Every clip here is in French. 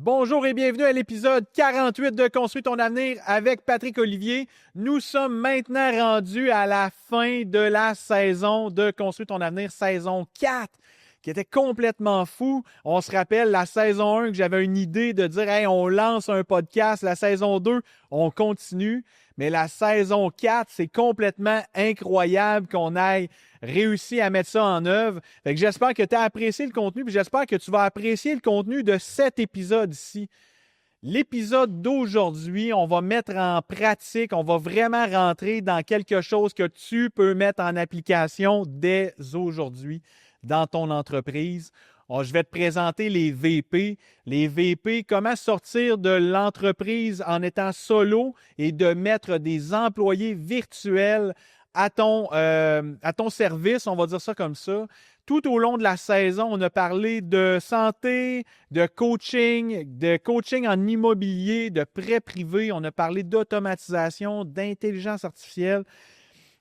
Bonjour et bienvenue à l'épisode 48 de Construis ton avenir avec Patrick Olivier. Nous sommes maintenant rendus à la fin de la saison de Construis ton avenir, saison 4, qui était complètement fou. On se rappelle la saison 1 que j'avais une idée de dire « Hey, on lance un podcast ». La saison 2, on continue. Mais la saison 4, c'est complètement incroyable qu'on ait réussi à mettre ça en œuvre. Fait que j'espère que tu as apprécié le contenu, puis j'espère que tu vas apprécier le contenu de cet épisode ici. L'épisode d'aujourd'hui, on va mettre en pratique, on va vraiment rentrer dans quelque chose que tu peux mettre en application dès aujourd'hui dans ton entreprise. Je vais te présenter les VP. Les VP, comment sortir de l'entreprise en étant solo et de mettre des employés virtuels à ton service, on va dire ça comme ça. Tout au long de la saison, on a parlé de santé, de coaching en immobilier, de prêts privés. On a parlé d'automatisation, d'intelligence artificielle,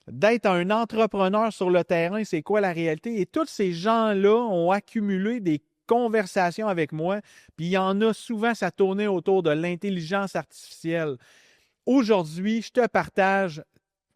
d'être un entrepreneur sur le terrain, c'est quoi la réalité? Et tous ces gens-là ont accumulé des conversations avec moi, puis il y en a souvent, ça tournait autour de l'intelligence artificielle. Aujourd'hui, je te partage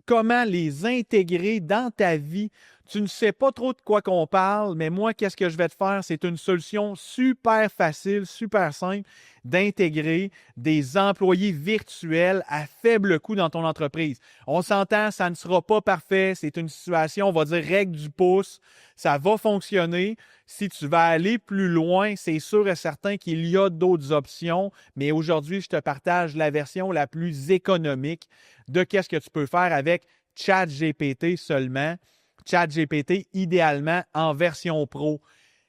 comment les intégrer dans ta vie. Tu ne sais pas trop de quoi qu'on parle, mais moi, qu'est-ce que je vais te faire? C'est une solution super facile, super simple d'intégrer des employés virtuels à faible coût dans ton entreprise. On s'entend, ça ne sera pas parfait. C'est une situation, on va dire, règle du pouce. Ça va fonctionner. Si tu vas aller plus loin, c'est sûr et certain qu'il y a d'autres options, mais aujourd'hui, je te partage la version la plus économique de qu'est-ce que tu peux faire avec ChatGPT seulement. ChatGPT, idéalement, en version pro.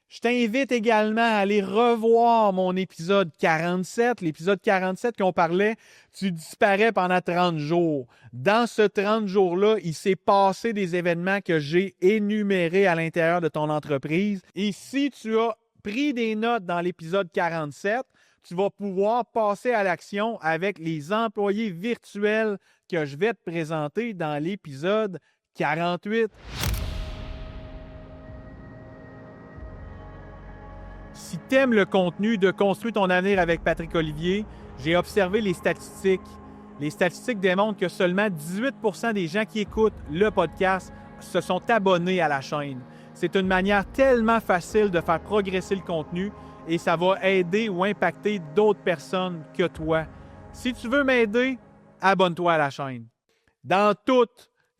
Je t'invite également à aller revoir mon épisode 47, l'épisode 47 qu'on parlait, tu disparais pendant 30 jours. Dans ce 30 jours-là, il s'est passé des événements que j'ai énumérés à l'intérieur de ton entreprise. Et si tu as pris des notes dans l'épisode 47, tu vas pouvoir passer à l'action avec les employés virtuels que je vais te présenter dans l'épisode 48. Si tu aimes le contenu de Construis ton avenir avec Patrick Olivier, j'ai observé les statistiques. Les statistiques démontrent que seulement 18% des gens qui écoutent le podcast se sont abonnés à la chaîne. C'est une manière tellement facile de faire progresser le contenu et ça va aider ou impacter d'autres personnes que toi. Si tu veux m'aider, abonne-toi à la chaîne. Dans tout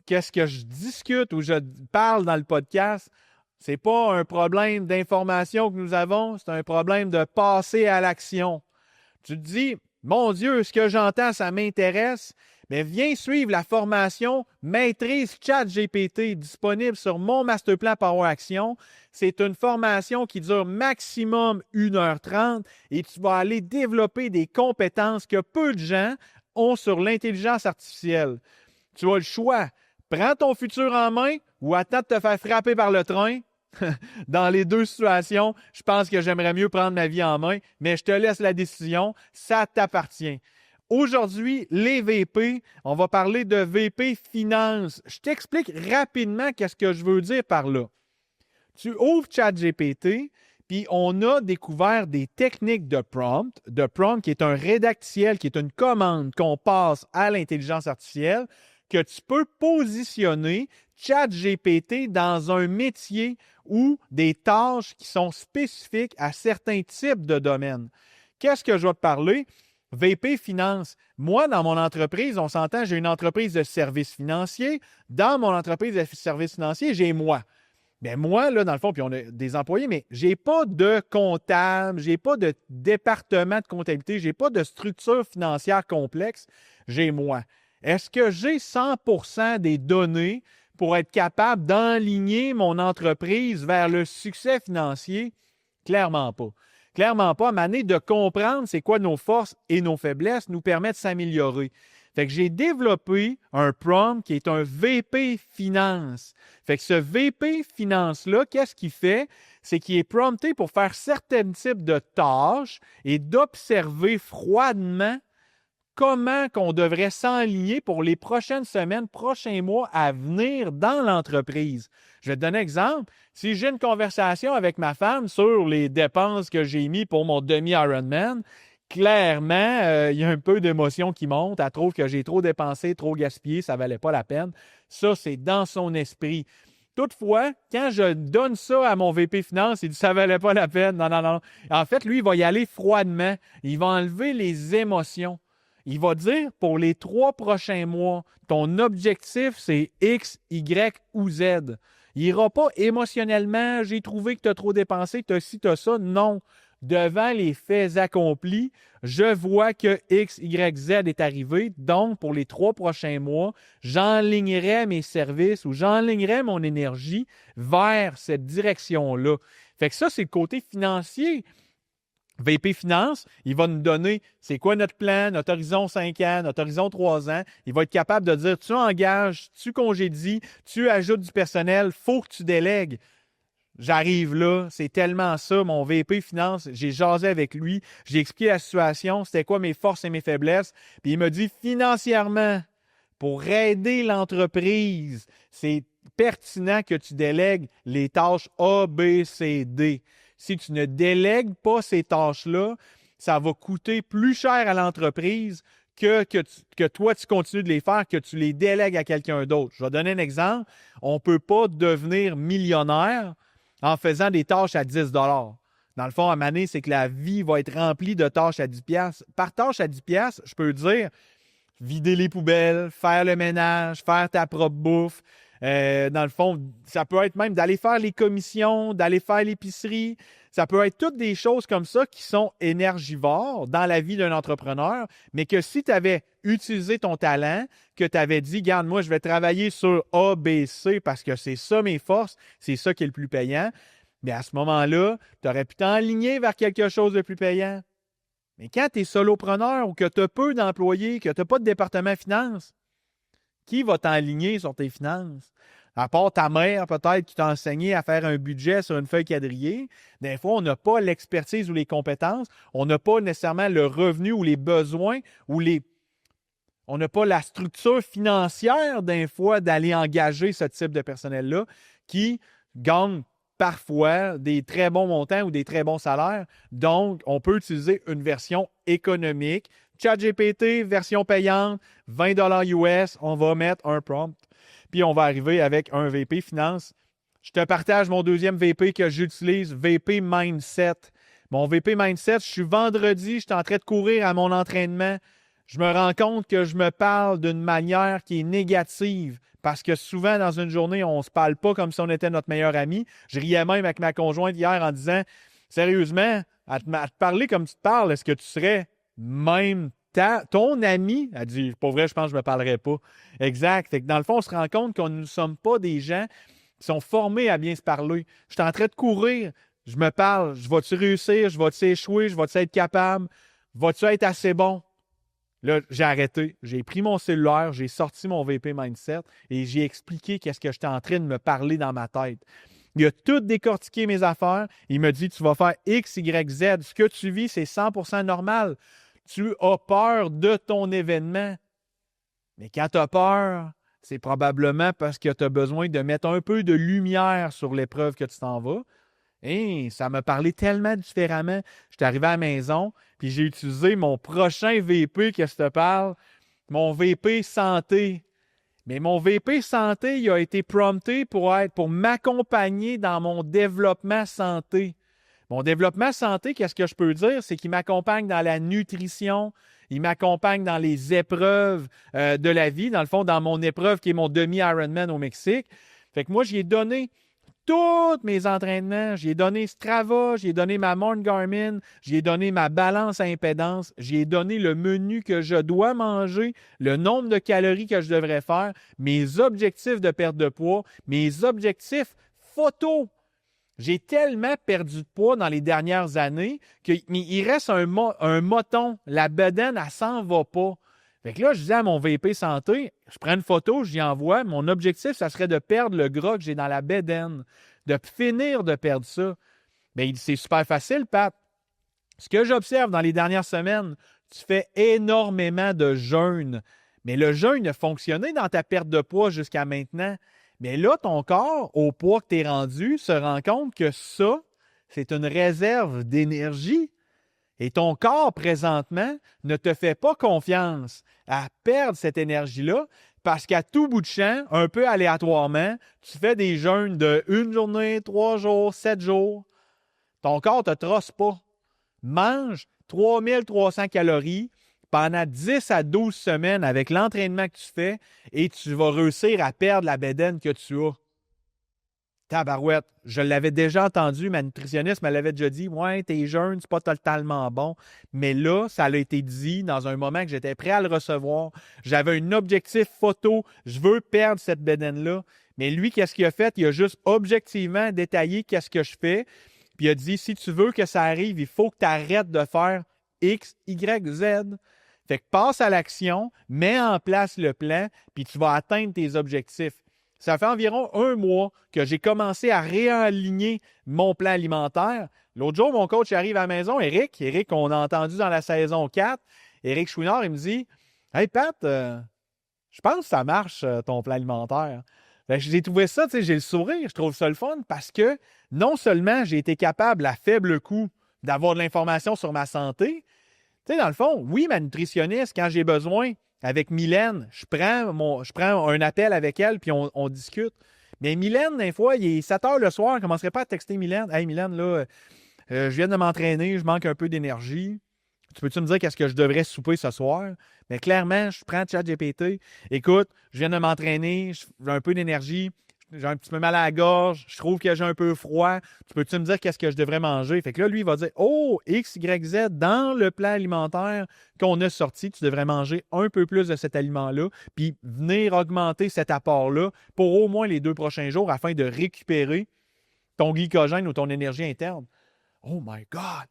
ce que je discute ou je parle dans le podcast, c'est pas un problème d'information que nous avons, c'est un problème de passer à l'action. Tu te dis, mon Dieu, ce que j'entends, ça m'intéresse, mais viens suivre la formation Maîtrise ChatGPT disponible sur mon Masterplan Power Action. C'est une formation qui dure maximum 1h30 et tu vas aller développer des compétences que peu de gens ont sur l'intelligence artificielle. Tu as le choix. Prends ton futur en main ou attends de te faire frapper par le train. Dans les deux situations, je pense que j'aimerais mieux prendre ma vie en main, mais je te laisse la décision, ça t'appartient. Aujourd'hui, les VP, on va parler de VP Finance. Je t'explique rapidement qu'est-ce que je veux dire par là. Tu ouvres ChatGPT, puis on a découvert des techniques de prompt. De prompt qui est un rédactiel, qui est une commande qu'on passe à l'intelligence artificielle, que tu peux positionner ChatGPT dans un métier ou des tâches qui sont spécifiques à certains types de domaines. Qu'est-ce que je vais te parler? VP Finance. Moi, dans mon entreprise, on s'entend, j'ai une entreprise de services financiers. Dans mon entreprise de services financiers, j'ai moi. Bien, moi, là, dans le fond, puis on a des employés, mais je n'ai pas de comptable, je n'ai pas de département de comptabilité, je n'ai pas de structure financière complexe, j'ai moi. Est-ce que j'ai 100% des données pour être capable d'enligner mon entreprise vers le succès financier? Clairement pas. Clairement pas. À m'amener de comprendre c'est quoi nos forces et nos faiblesses nous permet de s'améliorer. Fait que j'ai développé un prompt qui est un VP Finance. Fait que ce VP Finance-là, qu'est-ce qu'il fait? C'est qu'il est prompté pour faire certains types de tâches et d'observer froidement comment qu'on devrait s'enligner pour les prochaines semaines, prochains mois à venir dans l'entreprise. Je vais te donner un exemple. Si j'ai une conversation avec ma femme sur les dépenses que j'ai mises pour mon demi-Ironman, clairement, il y a un peu d'émotion qui monte. Elle trouve que j'ai trop dépensé, trop gaspillé, ça ne valait pas la peine. Ça, c'est dans son esprit. Toutefois, quand je donne ça à mon VP Finance, il dit ça ne valait pas la peine. Non, non, non. En fait, lui, il va y aller froidement. Il va enlever les émotions. Il va dire, pour les 3 prochains mois, ton objectif, c'est X, Y ou Z. Il n'ira pas émotionnellement, j'ai trouvé que tu as trop dépensé, tu as ci, tu as ça. Non. Devant les faits accomplis, je vois que X, Y, Z est arrivé. Donc, pour les 3 prochains mois, j'enlignerai mes services ou j'enlignerai mon énergie vers cette direction-là. Fait que ça, c'est le côté financier. VP Finance, il va nous donner c'est quoi notre plan, notre horizon 5 ans, notre horizon 3 ans. Il va être capable de dire tu engages, tu congédies, tu ajoutes du personnel, il faut que tu délègues. J'arrive là, c'est tellement ça, mon VP Finance, j'ai jasé avec lui, j'ai expliqué la situation, c'était quoi mes forces et mes faiblesses, puis il me dit financièrement, pour aider l'entreprise, c'est pertinent que tu délègues les tâches A, B, C, D. Si tu ne délègues pas ces tâches-là, ça va coûter plus cher à l'entreprise que toi, tu continues de les faire, que tu les délègues à quelqu'un d'autre. Je vais donner un exemple. On ne peut pas devenir millionnaire en faisant des tâches à 10 $. Dans le fond, à Mané, c'est que la vie va être remplie de tâches à 10 $. Par tâche à 10 $, je peux dire vider les poubelles, faire le ménage, faire ta propre bouffe. Dans le fond, ça peut être même d'aller faire les commissions, d'aller faire l'épicerie. Ça peut être toutes des choses comme ça qui sont énergivores dans la vie d'un entrepreneur, mais que si tu avais utilisé ton talent, que tu avais dit, regarde, moi, je vais travailler sur A, B, C parce que c'est ça mes forces, c'est ça qui est le plus payant, bien à ce moment-là, tu aurais pu t'enligner vers quelque chose de plus payant. Mais quand tu es solopreneur ou que tu as peu d'employés, que tu n'as pas de département finance, qui va t'enligner sur tes finances? À part ta mère, peut-être, qui t'a enseigné à faire un budget sur une feuille quadrillée. Des fois, on n'a pas l'expertise ou les compétences. On n'a pas nécessairement le revenu ou les besoins ou on n'a pas la structure financière, des fois, d'aller engager ce type de personnel-là qui gagne parfois des très bons montants ou des très bons salaires. Donc, on peut utiliser une version économique. ChatGPT, version payante, 20 $ US, on va mettre un prompt, puis on va arriver avec un VP Finance. Je te partage mon deuxième VP que j'utilise, VP Mindset. Mon VP Mindset, je suis vendredi, je suis en train de courir à mon entraînement. Je me rends compte que je me parle d'une manière qui est négative parce que souvent, dans une journée, on ne se parle pas comme si on était notre meilleur ami. Je riais même avec ma conjointe hier en disant « Sérieusement, à te parler comme tu te parles, est-ce que tu serais même ton ami? » Elle dit « Pas vrai, je pense que je ne me parlerai pas. » Exact. Fait que dans le fond, on se rend compte qu'on ne sommes pas des gens qui sont formés à bien se parler. Je suis en train de courir, je me parle, je vais-tu réussir, je vais-tu échouer, je vais-tu être capable, vas-tu être assez bon? Là, j'ai arrêté, j'ai pris mon cellulaire, j'ai sorti mon VP Mindset et j'ai expliqué qu'est-ce que j'étais en train de me parler dans ma tête. Il a tout décortiqué mes affaires. Il me dit, tu vas faire X, Y, Z. Ce que tu vis, c'est 100% normal. Tu as peur de ton événement. Mais quand tu as peur, c'est probablement parce que tu as besoin de mettre un peu de lumière sur l'épreuve que tu t'en vas. Et ça m'a parlé tellement différemment. Je suis arrivé à la maison, puis j'ai utilisé mon prochain VP que je te parle, mon VP Santé. Mais mon VP Santé, il a été prompté pour m'accompagner dans mon développement santé. Mon développement santé, qu'est-ce que je peux dire? C'est qu'il m'accompagne dans la nutrition, il m'accompagne dans les épreuves de la vie, dans le fond, dans mon épreuve qui est mon demi-Ironman au Mexique. Fait que moi, j'y ai donné tous mes entraînements. J'y ai donné Strava, j'y ai donné ma montre Garmin, j'y ai donné ma balance à impédance, j'y ai donné le menu que je dois manger, le nombre de calories que je devrais faire, mes objectifs de perte de poids, mes objectifs photo. J'ai tellement perdu de poids dans les dernières années qu'il reste un moton. La bedaine, elle s'en va pas. Fait que là, je dis à mon VP Santé, je prends une photo, j'y envoie. Mon objectif, ça serait de perdre le gras que j'ai dans la bédaine, de finir de perdre ça. Bien, c'est super facile, Pat. Ce que j'observe dans les dernières semaines, tu fais énormément de jeûne. Mais le jeûne a fonctionné dans ta perte de poids jusqu'à maintenant. Mais là, ton corps, au poids que tu es rendu, se rend compte que ça, c'est une réserve d'énergie Et ton corps, présentement, ne te fait pas confiance à perdre cette énergie-là parce qu'à tout bout de champ, un peu aléatoirement, tu fais des jeûnes de 1 journée, 3 jours, 7 jours. Ton corps ne te trosse pas. Mange 3300 calories pendant 10 à 12 semaines avec l'entraînement que tu fais et tu vas réussir à perdre la bédaine que tu as. Tabarouette, je l'avais déjà entendu, ma nutritionniste me l'avait déjà dit. Ouais, tes jeûnes, c'est pas totalement bon. Mais là, ça a été dit dans un moment que j'étais prêt à le recevoir. J'avais un objectif photo. Je veux perdre cette bédaine-là. Mais lui, qu'est-ce qu'il a fait? Il a juste objectivement détaillé qu'est-ce que je fais. Puis il a dit, si tu veux que ça arrive, il faut que tu arrêtes de faire X, Y, Z. Fait que passe à l'action, mets en place le plan, puis tu vas atteindre tes objectifs. Ça fait environ 1 mois que j'ai commencé à réaligner mon plan alimentaire. L'autre jour, mon coach arrive à la maison, Eric, qu'on a entendu dans la saison 4. Eric Chouinard, il me dit « Hey Pat, je pense que ça marche, ton plan alimentaire. » J'ai trouvé ça, j'ai le sourire, je trouve ça le fun parce que non seulement j'ai été capable à faible coût d'avoir de l'information sur ma santé, dans le fond, oui, ma nutritionniste, quand j'ai besoin, avec Mylène, je prends un appel avec elle puis on discute. Mais Mylène, des fois, il est 7 heures le soir, je ne commencerait pas à texter Mylène. « Hey Mylène, là, je viens de m'entraîner, je manque un peu d'énergie. Tu peux-tu me dire qu'est-ce que je devrais souper ce soir? » Mais clairement, je prends ChatGPT. Écoute, je viens de m'entraîner, j'ai un peu d'énergie, j'ai un petit peu mal à la gorge, je trouve que j'ai un peu froid. Tu peux-tu me dire qu'est-ce que je devrais manger? Fait que là, lui, il va dire, oh, X, Y, Z, dans le plan alimentaire qu'on a sorti, tu devrais manger un peu plus de cet aliment-là, puis venir augmenter cet apport-là pour au moins les 2 prochains jours afin de récupérer ton glycogène ou ton énergie interne. Oh my God!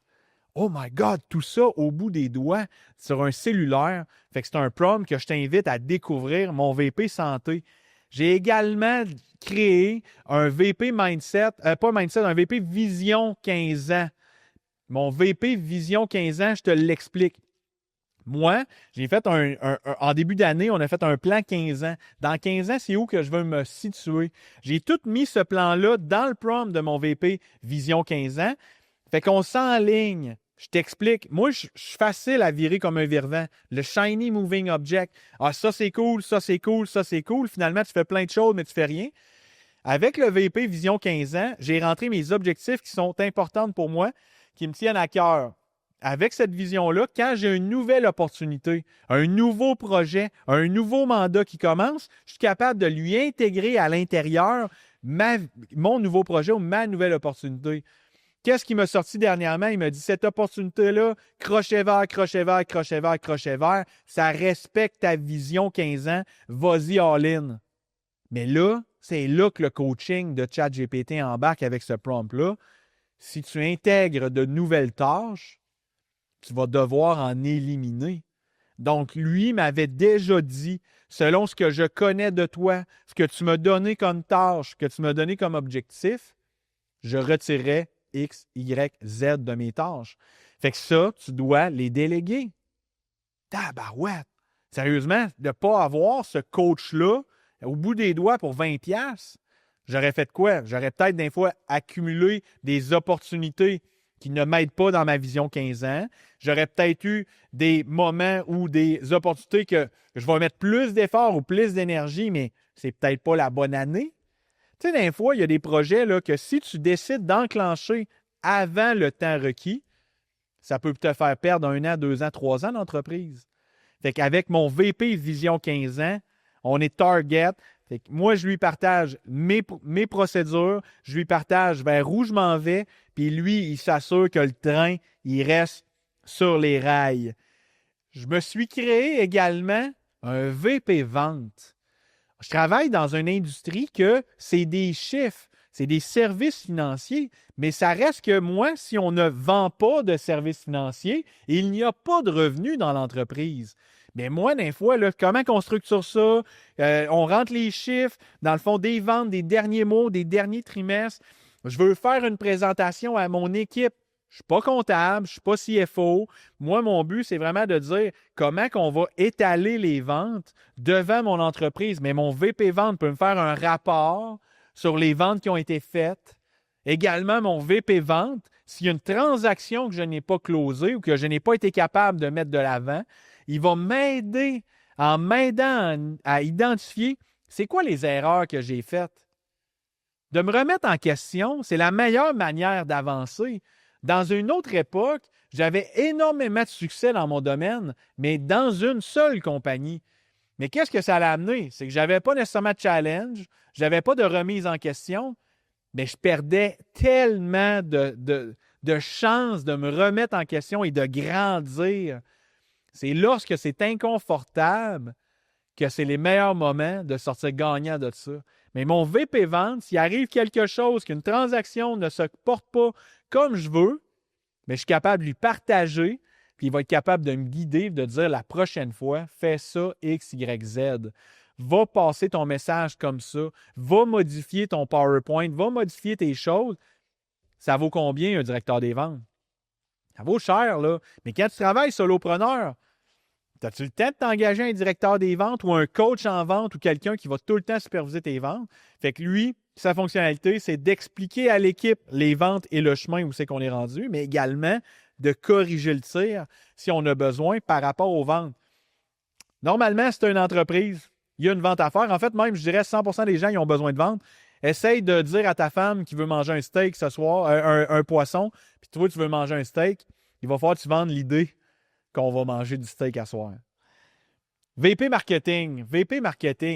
Oh my God! Tout ça au bout des doigts sur un cellulaire. Fait que c'est un prompt que je t'invite à découvrir, mon VP Santé. J'ai également créé un VP Mindset, un VP Vision 15 ans. Mon VP Vision 15 ans, je te l'explique. Moi, j'ai fait en début d'année, on a fait un plan 15 ans. Dans 15 ans, c'est où que je veux me situer? J'ai tout mis ce plan-là dans le prompt de mon VP Vision 15 ans. Fait qu'on s'enligne. Je t'explique. Moi, je suis facile à virer comme un virevent. Le shiny moving object. Ah, ça, c'est cool, ça, c'est cool, ça, c'est cool. Finalement, tu fais plein de choses, mais tu fais rien. Avec le VP Vision 15 ans, j'ai rentré mes objectifs qui sont importants pour moi, qui me tiennent à cœur. Avec cette vision-là, quand j'ai une nouvelle opportunité, un nouveau projet, un nouveau mandat qui commence, je suis capable de lui intégrer à l'intérieur mon nouveau projet ou ma nouvelle opportunité. Qu'est-ce qui m'a sorti dernièrement? Il m'a dit, cette opportunité-là, crochet vert, crochet vert, crochet vert, crochet vert, ça respecte ta vision 15 ans, vas-y all-in. Mais là, c'est là que le coaching de ChatGPT embarque avec ce prompt-là. Si tu intègres de nouvelles tâches, tu vas devoir en éliminer. Donc, lui m'avait déjà dit, selon ce que je connais de toi, ce que tu m'as donné comme tâche, ce que tu m'as donné comme objectif, je retirerai X, Y, Z de mes tâches. Fait que ça, tu dois les déléguer. Tabarouette! Sérieusement, de ne pas avoir ce coach-là au bout des doigts pour 20$, j'aurais fait quoi? J'aurais peut-être des fois accumulé des opportunités qui ne m'aident pas dans ma vision 15 ans. J'aurais peut-être eu des moments ou des opportunités que je vais mettre plus d'efforts ou plus d'énergie, mais c'est peut-être pas la bonne année. Tu sais, des fois, il y a des projets là, que si tu décides d'enclencher avant le temps requis, ça peut te faire perdre 1 an, 2 ans, 3 ans d'entreprise. Fait qu'avec mon VP Vision 15 ans, on est target. Fait que moi, je lui partage mes procédures, je lui partage vers où je m'en vais, puis lui, il s'assure que le train, il reste sur les rails. Je me suis créé également un VP Vente. Je travaille dans une industrie que c'est des chiffres, c'est des services financiers, mais ça reste que moi, si on ne vend pas de services financiers, il n'y a pas de revenus dans l'entreprise. Mais moi, des fois, là, comment on structure ça? On rentre les chiffres, dans le fond, des ventes, des derniers mois, des derniers trimestres. Je veux faire une présentation à mon équipe. Je ne suis pas comptable, je ne suis pas CFO. Moi, mon but, c'est vraiment de dire comment on va étaler les ventes devant mon entreprise. Mais mon VP Vente peut me faire un rapport sur les ventes qui ont été faites. Également, mon VP Vente, s'il y a une transaction que je n'ai pas closée ou que je n'ai pas été capable de mettre de l'avant, il va m'aider en m'aidant à identifier c'est quoi les erreurs que j'ai faites. De me remettre en question, c'est la meilleure manière d'avancer. Dans une autre époque, j'avais énormément de succès dans mon domaine, mais dans une seule compagnie. Mais qu'est-ce que ça l'a amené? C'est que je n'avais pas nécessairement de challenge, je n'avais pas de remise en question, mais je perdais tellement de chances de me remettre en question et de grandir. C'est lorsque c'est inconfortable que c'est les meilleurs moments de sortir gagnant de ça. Mais mon VP vente, s'il arrive quelque chose, qu'une transaction ne se porte pas comme je veux, mais je suis capable de lui partager, puis il va être capable de me guider, de dire la prochaine fois, fais ça, X, Y, Z. Va passer ton message comme ça, va modifier ton PowerPoint, va modifier tes choses. Ça vaut combien un directeur des ventes? Ça vaut cher, là. Mais quand tu travailles solopreneur, as-tu le temps de t'engager un directeur des ventes ou un coach en vente ou quelqu'un qui va tout le temps superviser tes ventes? Fait que lui, sa fonctionnalité, c'est d'expliquer à l'équipe les ventes et le chemin où c'est qu'on est rendu, mais également de corriger le tir si on a besoin par rapport aux ventes. Normalement, si tu as une entreprise, il y a une vente à faire. En fait, même, je dirais 100% des gens qui ont besoin de vente. Essaye de dire à ta femme qui veut manger un steak ce soir, un poisson, puis toi, tu veux manger un steak, il va falloir que tu vendes l'idée qu'on va manger du steak à soir. VP marketing.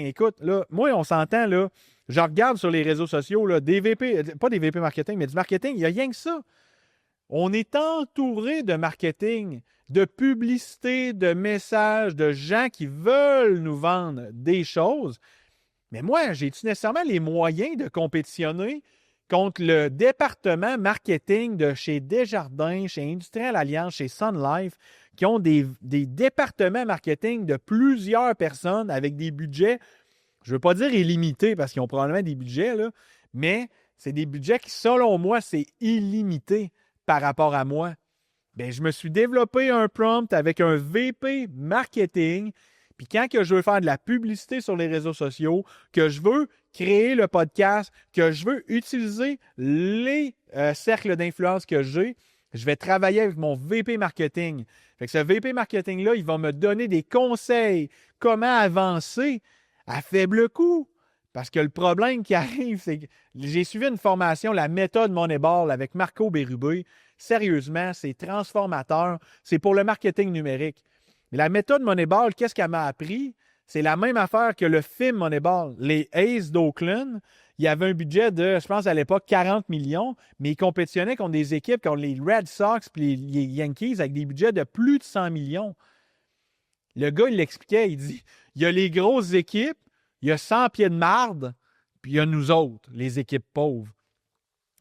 Écoute, là, moi, on s'entend, là, je regarde sur les réseaux sociaux, là, des VP, pas des VP marketing, mais du marketing, il n'y a rien que ça. On est entouré de marketing, de publicité, de messages, de gens qui veulent nous vendre des choses. Mais moi, j'ai-tu nécessairement les moyens de compétitionner contre le département marketing de chez Desjardins, chez Industriel Alliance, chez Sun Life, qui ont des départements marketing de plusieurs personnes avec des budgets, je ne veux pas dire illimités parce qu'ils ont probablement des budgets, là, mais c'est des budgets qui, selon moi, c'est illimité par rapport à moi. Bien, je me suis développé un prompt avec un VP marketing. Puis quand que je veux faire de la publicité sur les réseaux sociaux, que je veux créer le podcast, que je veux utiliser les cercles d'influence que j'ai, je vais travailler avec mon VP marketing. Fait que ce VP marketing-là, il va me donner des conseils, comment avancer à faible coût. Parce que le problème qui arrive, c'est que j'ai suivi une formation, la méthode Moneyball avec Marco Bérubé. Sérieusement, c'est transformateur. C'est pour le marketing numérique. Mais la méthode Moneyball, qu'est-ce qu'elle m'a appris? C'est la même affaire que le film Moneyball. Les Aces d'Oakland, il y avait un budget de, je pense à l'époque, 40 millions, mais ils compétitionnaient contre des équipes comme les Red Sox et les Yankees avec des budgets de plus de 100 millions. Le gars, il l'expliquait, il dit, il y a les grosses équipes, il y a 100 pieds de marde, puis il y a nous autres, les équipes pauvres.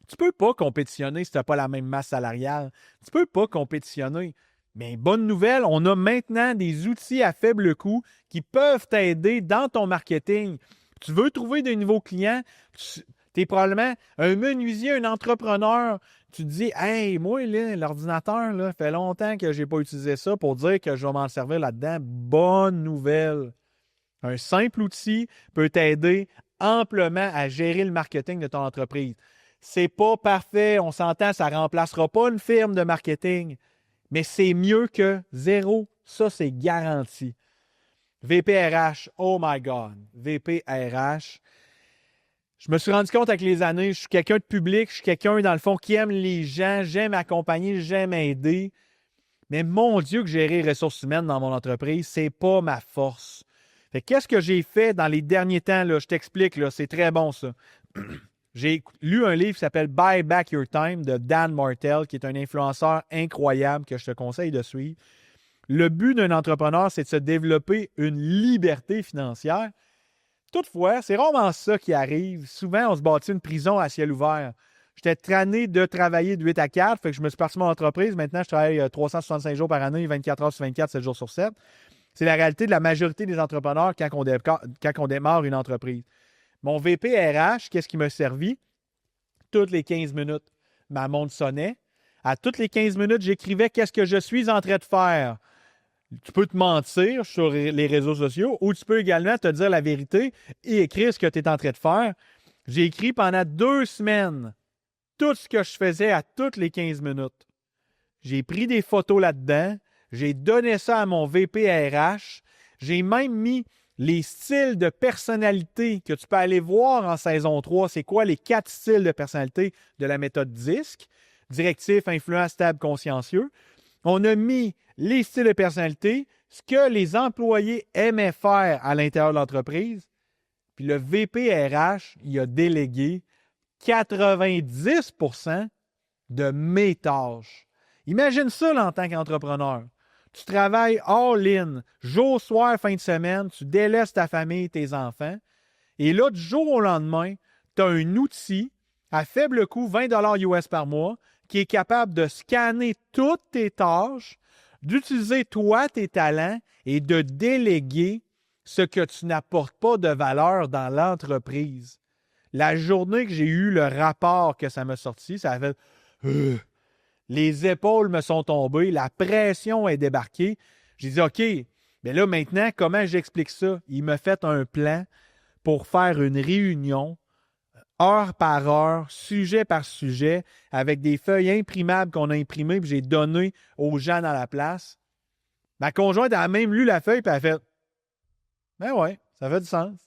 Tu ne peux pas compétitionner si tu n'as pas la même masse salariale. Tu ne peux pas compétitionner. Mais bonne nouvelle, on a maintenant des outils à faible coût qui peuvent t'aider dans ton marketing. Tu veux trouver de nouveaux clients, tu es probablement un menuisier, un entrepreneur. Tu te dis, hey, moi, là, l'ordinateur, là, fait longtemps que je n'ai pas utilisé ça pour dire que je vais m'en servir là-dedans. Bonne nouvelle. Un simple outil peut t'aider amplement à gérer le marketing de ton entreprise. C'est pas parfait, on s'entend, ça ne remplacera pas une firme de marketing. Mais c'est mieux que zéro. Ça, c'est garanti. VPRH, oh my God. VPRH. Je me suis rendu compte avec les années, je suis quelqu'un de public, je suis quelqu'un, dans le fond, qui aime les gens, j'aime accompagner, j'aime aider. Mais mon Dieu, que gérer les ressources humaines dans mon entreprise, c'est pas ma force. Fait qu'est-ce que j'ai fait dans les derniers temps? Là, je t'explique, là, c'est très bon, ça. J'ai lu un livre qui s'appelle « Buy Back Your Time » de Dan Martell, qui est un influenceur incroyable que je te conseille de suivre. Le but d'un entrepreneur, c'est de se développer une liberté financière. Toutefois, c'est rarement ça qui arrive. Souvent, on se bâtit une prison à ciel ouvert. J'étais tanné de travailler de 8 à 4, fait que je me suis parti de mon entreprise. Maintenant, je travaille 365 jours par année, 24 heures sur 24, 7 jours sur 7. C'est la réalité de la majorité des entrepreneurs quand on démarre une entreprise. Mon VP RH, qu'est-ce qui m'a servi? Toutes les 15 minutes, ma montre sonnait. À toutes les 15 minutes, j'écrivais qu'est-ce que je suis en train de faire. Tu peux te mentir sur les réseaux sociaux ou tu peux également te dire la vérité et écrire ce que tu es en train de faire. J'ai écrit pendant 2 semaines tout ce que je faisais à toutes les 15 minutes. J'ai pris des photos là-dedans, j'ai donné ça à mon VP RH, j'ai même mis les styles de personnalité que tu peux aller voir en saison 3. C'est quoi les 4 styles de personnalité de la méthode DISC? Directif, influent, stable, consciencieux. On a mis les styles de personnalité, ce que les employés aimaient faire à l'intérieur de l'entreprise. Puis le VP RH, il a délégué 90% de mes tâches. Imagine ça là, en tant qu'entrepreneur. Tu travailles all-in, jour, soir, fin de semaine, tu délaisses ta famille, tes enfants. Et là, du jour au lendemain, tu as un outil à faible coût, 20 $ US par mois, qui est capable de scanner toutes tes tâches, d'utiliser toi, tes talents et de déléguer ce que tu n'apportes pas de valeur dans l'entreprise. La journée que j'ai eu le rapport que ça m'a sorti, ça a fait les épaules me sont tombées, la pression est débarquée. J'ai dit, OK, mais là maintenant, comment j'explique ça? Il m'a fait un plan pour faire une réunion, heure par heure, sujet par sujet, avec des feuilles imprimables qu'on a imprimées, puis j'ai donné aux gens dans la place. Ma conjointe a même lu la feuille, puis elle a fait « Ben ouais, ça fait du sens. »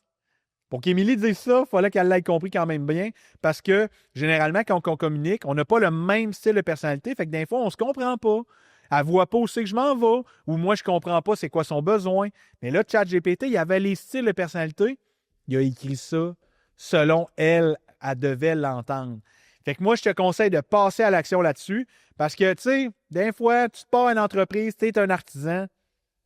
Pour qu'Émilie dise ça, il fallait qu'elle l'ait compris quand même bien, parce que généralement, quand on communique, on n'a pas le même style de personnalité, fait que des fois, on ne se comprend pas. Elle ne voit pas où c'est que je m'en vais, ou moi, je ne comprends pas c'est quoi son besoin. Mais là, ChatGPT, il y avait les styles de personnalité. Il a écrit ça selon elle devait l'entendre. Fait que moi, je te conseille de passer à l'action là-dessus, parce que, tu sais, des fois, tu te pars à une entreprise, tu es un artisan,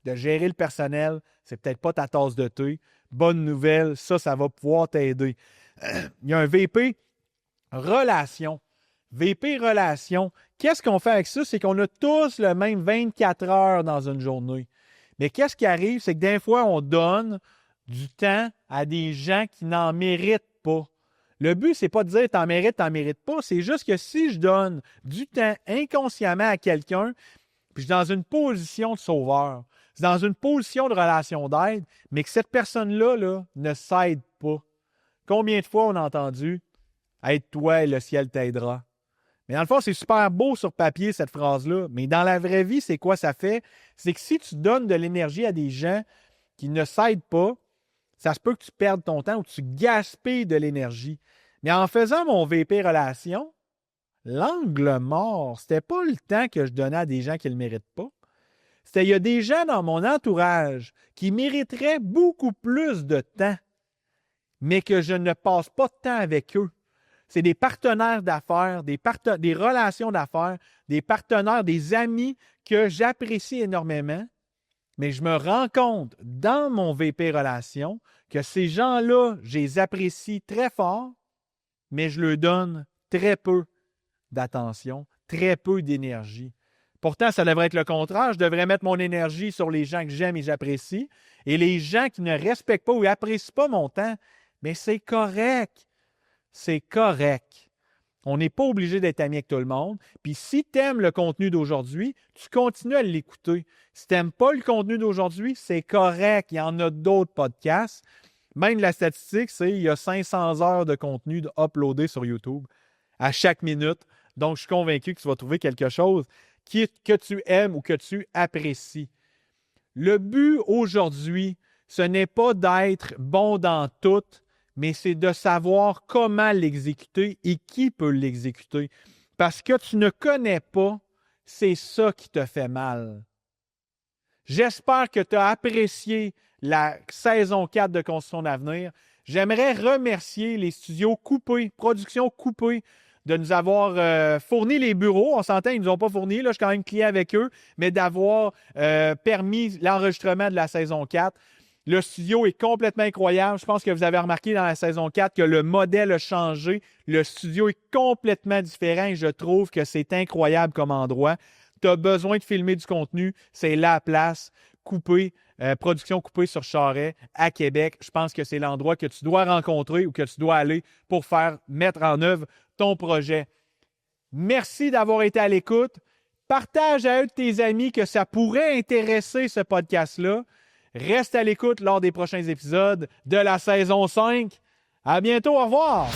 de gérer le personnel, c'est peut-être pas ta tasse de thé. Bonne nouvelle, ça va pouvoir t'aider. Il y a un VP Relations. VP Relations. Qu'est-ce qu'on fait avec ça? C'est qu'on a tous le même 24 heures dans une journée. Mais qu'est-ce qui arrive? C'est que des fois, on donne du temps à des gens qui n'en méritent pas. Le but, c'est pas de dire t'en mérites pas. C'est juste que si je donne du temps inconsciemment à quelqu'un, puis je suis dans une position de sauveur, c'est dans une position de relation d'aide, mais que cette personne-là là, ne s'aide pas. Combien de fois on a entendu « Aide-toi et le ciel t'aidera ». Mais dans le fond, c'est super beau sur papier, cette phrase-là, mais dans la vraie vie, c'est quoi ça fait? C'est que si tu donnes de l'énergie à des gens qui ne s'aident pas, ça se peut que tu perdes ton temps ou que tu gaspilles de l'énergie. Mais en faisant mon VP Relation, l'angle mort, c'était pas le temps que je donnais à des gens qui ne le méritent pas. Il y a des gens dans mon entourage qui mériteraient beaucoup plus de temps, mais que je ne passe pas de temps avec eux. C'est des partenaires d'affaires, des relations d'affaires, des partenaires, des amis que j'apprécie énormément, mais je me rends compte dans mon VP Relation que ces gens-là, je les apprécie très fort, mais je leur donne très peu d'attention, très peu d'énergie. Pourtant, ça devrait être le contraire. Je devrais mettre mon énergie sur les gens que j'aime et j'apprécie. Et les gens qui ne respectent pas ou n'apprécient pas mon temps, mais c'est correct. C'est correct. On n'est pas obligé d'être ami avec tout le monde. Puis si tu aimes le contenu d'aujourd'hui, tu continues à l'écouter. Si tu n'aimes pas le contenu d'aujourd'hui, c'est correct. Il y en a d'autres podcasts. Même la statistique, c'est qu'il y a 500 heures de contenu uploadé sur YouTube à chaque minute. Donc, je suis convaincu que tu vas trouver quelque chose que tu aimes ou que tu apprécies. Le but aujourd'hui, ce n'est pas d'être bon dans tout, mais c'est de savoir comment l'exécuter et qui peut l'exécuter. Parce que tu ne connais pas, c'est ça qui te fait mal. J'espère que tu as apprécié la saison 4 de Construction d'avenir. J'aimerais remercier les studios Coupé, Production Coupé, de nous avoir fourni les bureaux. On s'entend, ils ne nous ont pas fourni, là, je suis quand même client avec eux, mais d'avoir permis l'enregistrement de la saison 4. Le studio est complètement incroyable. Je pense que vous avez remarqué dans la saison 4 que le modèle a changé. Le studio est complètement différent et je trouve que c'est incroyable comme endroit. Tu as besoin de filmer du contenu, c'est la place. Coupé, Production Coupé sur Charest, à Québec. Je pense que c'est l'endroit que tu dois rencontrer ou que tu dois aller pour mettre en œuvre ton projet. Merci d'avoir été à l'écoute. Partage à eux de tes amis que ça pourrait intéresser ce podcast-là. Reste à l'écoute lors des prochains épisodes de la saison 5. À bientôt, au revoir!